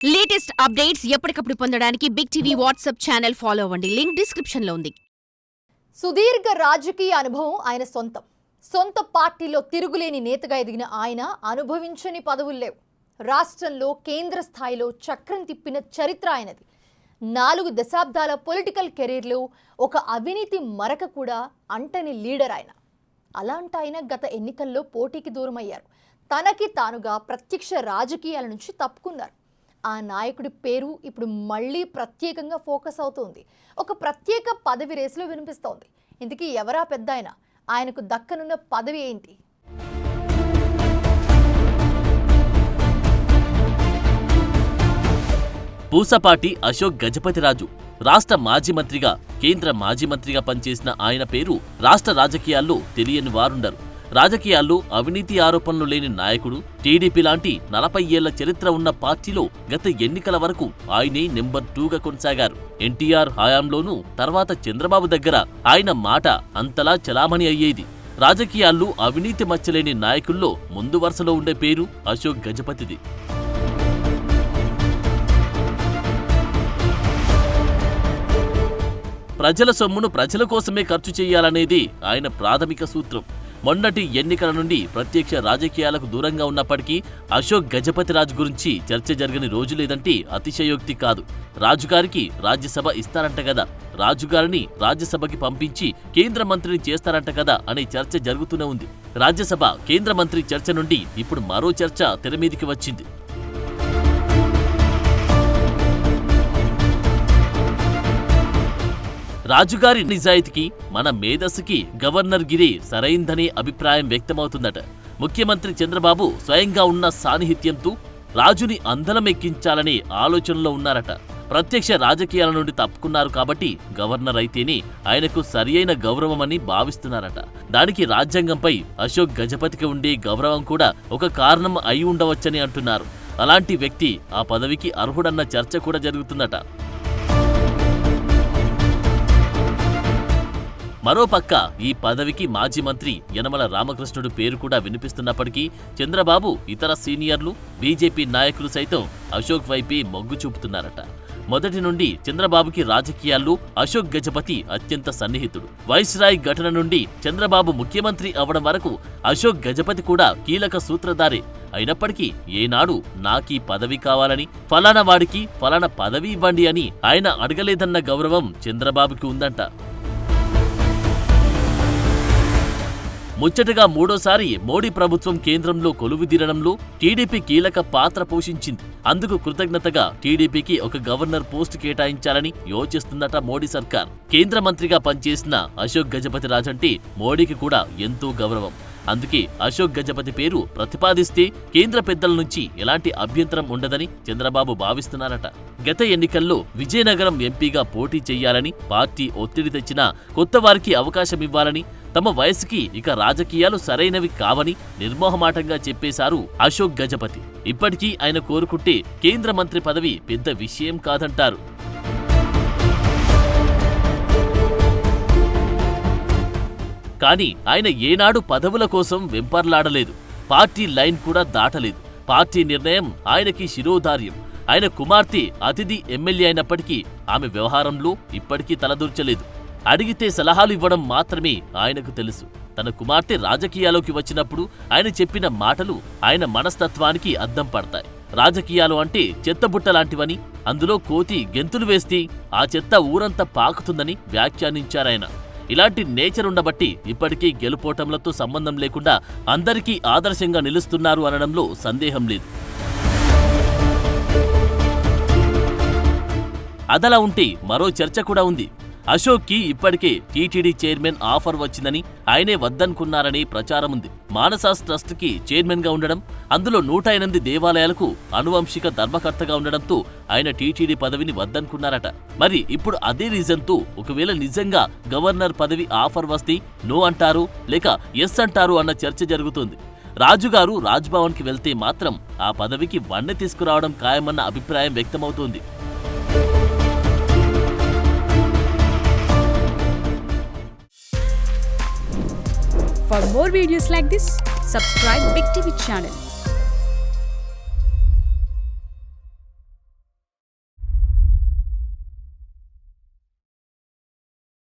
Latest updates ఎప్పటికప్పుడు పొందడానికి big TV WhatsApp channel follow అవ్వండి. లింక్ డిస్క్రిప్షన్ లో ఉంది. సుదీర్ఘ రాజకీయ అనుభవం ఆయన సొంత పార్టీలో తిరుగులేని నేతగా ఎదిగిన ఆయన అనుభవించని పదవులు లేవు. రాష్ట్రంలో కేంద్ర స్థాయిలో చక్రం తిప్పిన చరిత్ర ఆయనది. 4 దశాబ్దాల పొలిటికల్ కెరీర్లో ఒక అవినీతి మరక కూడా అంటని లీడర్ ఆయన. అలాంటి ఆయన గత ఎన్నికల్లో పోటీకి దూరమయ్యారు. తనకి తానుగా ప్రత్యక్ష రాజకీయాల నుంచి తప్పుకున్నారు. ఆ నాయకుడి పేరు ఇప్పుడు మళ్ళీ ప్రత్యేకంగా ఫోకస్ అవుతోంది. ఒక ప్రత్యేక పదవి రేసులో వినిపిస్తోంది. ఇందుకీ ఎవరా పెద్ద ఆయనకు దక్కనున్న పదవి ఏంటి? పూసపాటి అశోక్ గజపతిరాజు రాష్ట్ర మాజీ మంత్రిగా, కేంద్ర మాజీ మంత్రిగా పనిచేసిన ఆయన పేరు రాష్ట్ర రాజకీయాల్లో తెలియని వారుండరు. రాజకీయాల్లో అవినీతి ఆరోపణలు లేని నాయకుడు. టీడీపీ లాంటి 40 ఏళ్ల చరిత్ర ఉన్న పార్టీలో గత ఎన్నికల వరకు ఆయనే నెంబర్ 2గా కొనసాగారు. ఎన్టీఆర్ హయాంలోనూ, తర్వాత చంద్రబాబు దగ్గర ఆయన మాట అంతలా చలామణి అయ్యేది. రాజకీయాల్లో అవినీతి మచ్చలేని నాయకుల్లో ముందు వరుసలో ఉండే పేరు అశోక్ గజపతిది. ప్రజల సొమ్మును ప్రజల కోసమే ఖర్చు చేయాలనేది ఆయన ప్రాథమిక సూత్రం. మొన్నటి ఎన్నికల నుండి ప్రత్యక్ష రాజకీయాలకు దూరంగా ఉన్నప్పటికీ అశోక్ గజపతిరాజు గురించి చర్చ జరగని రోజు లేదంటే అతిశయోక్తి కాదు. రాజుగారికి రాజ్యసభ ఇస్తారంట కదా, రాజుగారిని రాజ్యసభకి పంపించి కేంద్ర మంత్రిని చేస్తారంట కదా అనే చర్చ జరుగుతూనే ఉంది. రాజ్యసభ కేంద్ర మంత్రి చర్చ నుండి ఇప్పుడు మరో చర్చ తెరమీదికి వచ్చింది. రాజుగారి నిజాయితీకి, మన మేధస్సుకి గవర్నర్ గిరి సరైందనే అభిప్రాయం వ్యక్తమవుతుందట. ముఖ్యమంత్రి చంద్రబాబు స్వయంగా ఉన్న సాన్నిహిత్యంతో రాజుని అందలమెక్కించాలనే ఆలోచనలో ఉన్నారట. ప్రత్యక్ష రాజకీయాల నుండి తప్పుకున్నారు కాబట్టి గవర్నర్ అయితేనే ఆయనకు సరియైన గౌరవమని భావిస్తున్నారట. దానికి రాజ్యాంగంపై అశోక్ గజపతికి ఉండే గౌరవం కూడా ఒక కారణం అయి ఉండవచ్చని అంటున్నారు. అలాంటి వ్యక్తి ఆ పదవికి అర్హుడన్న చర్చ కూడా జరుగుతుందట. మరోపక్క ఈ పదవికి మాజీ మంత్రి యనమల రామకృష్ణుడు పేరు కూడా వినిపిస్తున్నప్పటికీ చంద్రబాబు, ఇతర సీనియర్లు, బీజేపీ నాయకులు సైతం అశోక్ వైపే మొగ్గు చూపుతున్నారట. మొదటి నుండి చంద్రబాబుకి రాజకీయాల్లో అశోక్ గజపతి అత్యంత సన్నిహితుడు. వైస్రాయ్ ఘటన నుండి చంద్రబాబు ముఖ్యమంత్రి అవడం వరకు అశోక్ గజపతి కూడా కీలక సూత్రధారే. అయినప్పటికీ ఏనాడు నాకీ పదవి కావాలని, ఫలానా వాడికి ఫలానా పదవి ఇవ్వండి అని ఆయన అడగలేదన్న గౌరవం చంద్రబాబుకి ఉందంట. ముచ్చటగా మూడోసారి మోడీ ప్రభుత్వం కేంద్రంలో కొలువుదీరడంలో టీడీపీ కీలక పాత్ర పోషించింది. అందుకు కృతజ్ఞతగా టీడీపీకి ఒక గవర్నర్ పోస్టు కేటాయించాలని యోచిస్తుందట మోడీ సర్కార్. కేంద్ర మంత్రిగా పనిచేసిన అశోక్ గజపతిరాజు అంటే మోడీకి కూడా ఎంతో గౌరవం. అందుకే అశోక్ గజపతి పేరు ప్రతిపాదిస్తే కేంద్ర పెద్దల నుంచి ఎలాంటి అభ్యంతరం ఉండదని చంద్రబాబు భావిస్తున్నారట. గత ఎన్నికల్లో విజయనగరం ఎంపీగా పోటీ చెయ్యాలని పార్టీ ఒత్తిడి తెచ్చినా కొత్త వారికి అవకాశం ఇవ్వాలని, తమ వయసుకి ఇక రాజకీయాలు సరైనవి కావని నిర్మోహమాటంగా చెప్పేశారు అశోక్ గజపతి. ఇప్పటికీ ఆయన కోరుకుంటే కేంద్ర మంత్రి పదవి పెద్ద విషయం కాదంటారు. కానీ ఆయన ఏనాడు పదవుల కోసం వెంపర్లాడలేదు. పార్టీ లైన్ కూడా దాటలేదు. పార్టీ నిర్ణయం ఆయనకి శిరోధార్యం. ఆయన కుమార్తె అతిథి ఎమ్మెల్యే అయినప్పటికీ ఆమె వ్యవహారంలో ఇప్పటికీ తలదూర్చలేదు. అడిగితే సలహాలు ఇవ్వడం మాత్రమే ఆయనకు తెలుసు. తన కుమార్తె రాజకీయాల్లోకి వచ్చినప్పుడు ఆయన చెప్పిన మాటలు ఆయన మనస్తత్వానికి అద్దం పడతాయి. రాజకీయాలు అంటే చెత్తబుట్ట లాంటివని, అందులో కోతి గెంతులు వేస్తే ఆ చెత్త ఊరంతా పాకుతుందని వ్యాఖ్యానించారాయన. ఇలాంటి నేచర్ ఉండబట్టి ఇప్పటికీ గెలుపోటములతో సంబంధం లేకుండా అందరికీ ఆదర్శంగా నిలుస్తున్నారు అనడంలో సందేహం లేదు. అదలా ఉంటే మరో చర్చ కూడా ఉంది. అశోక్కి ఇప్పటికే టీటీడీ చైర్మన్ ఆఫర్ వచ్చిందని, ఆయనే వద్దనుకున్నారని ప్రచారం ఉంది. మానసాస్ ట్రస్ట్కి చైర్మన్గా ఉండడం, అందులో 108 దేవాలయాలకు అనువంశిక ధర్మకర్తగా ఉండడంతో ఆయన టీటీడీ పదవిని వద్దనుకున్నారట. మరి ఇప్పుడు అదే రీజన్తో ఒకవేళ నిజంగా గవర్నర్ పదవి ఆఫర్ వస్తే నో అంటారు లేక ఎస్ అంటారు అన్న చర్చ జరుగుతుంది. రాజుగారు రాజ్భవన్కి వెళ్తే మాత్రం ఆ పదవికి వన్నె తీసుకురావడం ఖాయమన్న అభిప్రాయం వ్యక్తమవుతోంది. For more videos like this, subscribe Big TV channel.